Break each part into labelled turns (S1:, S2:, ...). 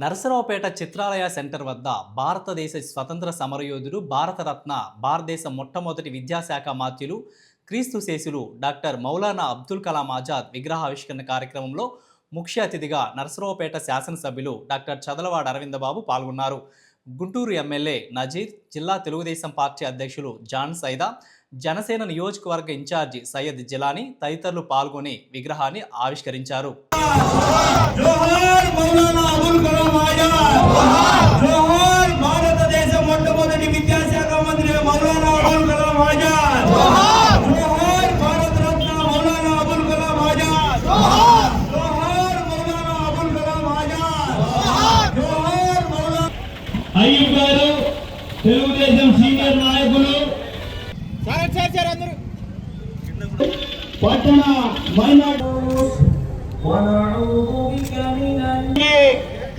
S1: Narasaraopet Chitralaya centre వద్ద భారతదేశ స్వతంత్ర సమరయోధుడు భారతరత్న భారతదేశ మొట్టమొదటి విద్యాశాఖ మాత్యులు క్రీస్తు శేషులు డాక్టర్ మౌలానా అబ్దుల్ కలాం ఆజాద్ విగ్రహావిష్కరణ కార్యక్రమంలో ముఖ్య అతిథిగా నరసరావుపేట శాసనసభ్యులు డాక్టర్ చదలవాడ అరవిందబాబు పాల్గొన్నారు. గుంటూరు ఎమ్మెల్యే నజీర్, జిల్లా తెలుగుదేశం పార్టీ అధ్యక్షులు జాన్ సైదా, జనసేన నియోజకవర్గ ఇన్ఛార్జి సయ్యద్ జిలానీ తదితరులు పాల్గొని విగ్రహాన్ని ఆవిష్కరించారు.
S2: అయ్యూబ్ గారు తెలుగుదేశం సీనియర్ నాయకులు, పట్టణ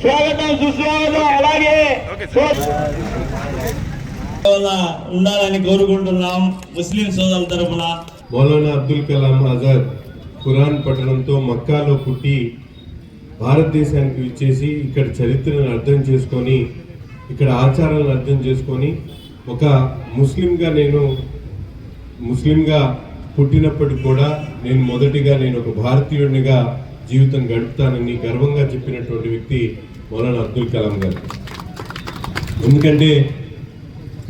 S2: స్వాగతం సుస్వాగతం అలాగే ఉండాలని కోరుకుంటున్నాం. ముస్లిం సోదరుల తరఫున
S3: మౌలానా అబ్దుల్ కలాం ఆజాద్ ఖురాన్ పఠనంతో మక్కాలో పుట్టి భారతదేశానికి విచ్చేసి ఇక్కడ చరిత్రను అర్థం చేసుకొని, ఇక్కడ ఆచారాలను అర్థం చేసుకొని, ఒక ముస్లింగా పుట్టినప్పటికి కూడా నేను మొదటిగా ఒక భారతీయుడినిగా జీవితం గడుపుతానని గర్వంగా చెప్పినటువంటి వ్యక్తి మౌలానా అబ్దుల్ కలాం గారు. ఎందుకంటే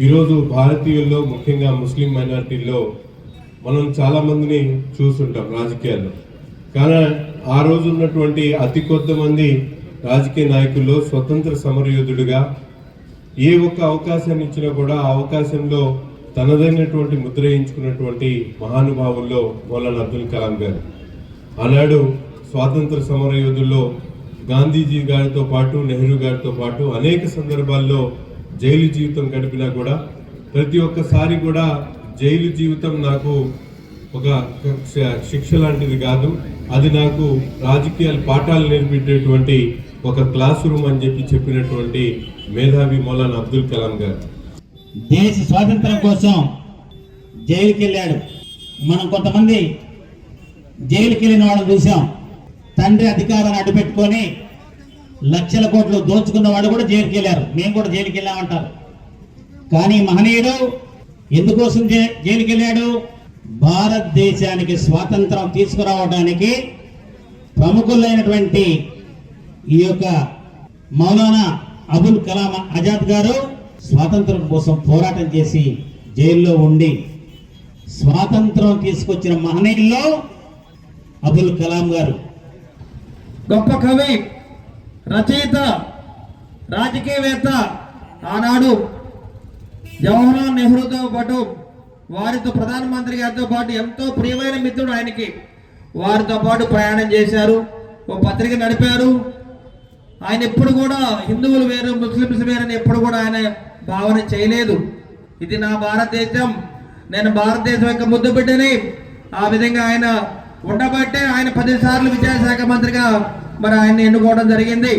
S3: ఈరోజు భారతీయుల్లో, ముఖ్యంగా ముస్లిం మైనారిటీల్లో మనం చాలామందిని చూస్తుంటాం రాజకీయాల్లో. కానీ ఆ రోజు ఉన్నటువంటి అతి కొద్ది మంది రాజకీయ నాయకుల్లో స్వతంత్ర సమరయోధుడిగా ఏ ఒక్క అవకాశాన్ని ఇచ్చినా కూడా ఆ అవకాశంలో తనదైనటువంటి ముద్ర వేయించుకున్నటువంటి మహానుభావుల్లో మౌలానా అబ్దుల్ కలాం గారు. ఆనాడు స్వాతంత్ర సమరయోధుల్లో గాంధీజీ గారితో పాటు, నెహ్రూ గారితో పాటు అనేక సందర్భాల్లో జైలు జీవితం గడిపినా కూడా ప్రతి ఒక్కసారి కూడా జైలు జీవితం నాకు ఒక శిక్ష లాంటిది కాదు, అది నాకు రాజకీయాల పాఠాలు నేర్పించేటువంటి ఒక క్లాస్ రూమ్ అని చెప్పినటువంటి మేధావి మౌలానా అబ్దుల్ కలాం గారు.
S2: దేశ స్వాతంత్రం కోసం జైలుకి వెళ్ళాడు. మనం కొంతమంది జైలుకి వెళ్ళిన వాళ్ళని చూసాం. తండ్రి అధికారాన్ని అడ్డుపెట్టుకొని లక్షల కోట్లు దోచుకున్న వాడు కూడా జైలుకి వెళ్ళారు. మేము కూడా జైలుకి వెళ్ళామంటారు. కానీ మహనీయుడు ఎందుకోసం జైలుకి వెళ్ళాడు? భారతదేశానికి స్వాతంత్రం తీసుకురావడానికి ప్రముఖులైనటువంటి ఈ యొక్క మౌలానా అబుల్ కలాం ఆజాద్ గారు స్వాతంత్రం కోసం పోరాటం చేసి జైల్లో ఉండి స్వాతంత్రం తీసుకొచ్చిన మహనీయుల్లో అబుల్ కలాం గారు.
S4: గొప్ప కవి, రచయిత, రాజకీయవేత్త. ఆనాడు జవహర్లాల్ నెహ్రూతో పాటు, వారితో ప్రధానమంత్రి గారితో పాటు ఎంతో ప్రియమైన మిత్రుడు ఆయనకి. వారితో పాటు ప్రయాణం చేశారు, ఓ పత్రిక నడిపారు. ఆయన ఎప్పుడు కూడా హిందువులు వేరు, ముస్లింస్ వేరని ఎప్పుడు కూడా ఆయన భావన చేయలేదు. ఇది నా భారతదేశం, నేను భారతదేశం యొక్క ముద్దు బిడ్డని. ఆ విధంగా ఆయన ఉండబట్టే ఆయన 10 సార్లు విద్యాశాఖ మంత్రిగా ఆయన్ని ఎన్నుకోవడం జరిగింది.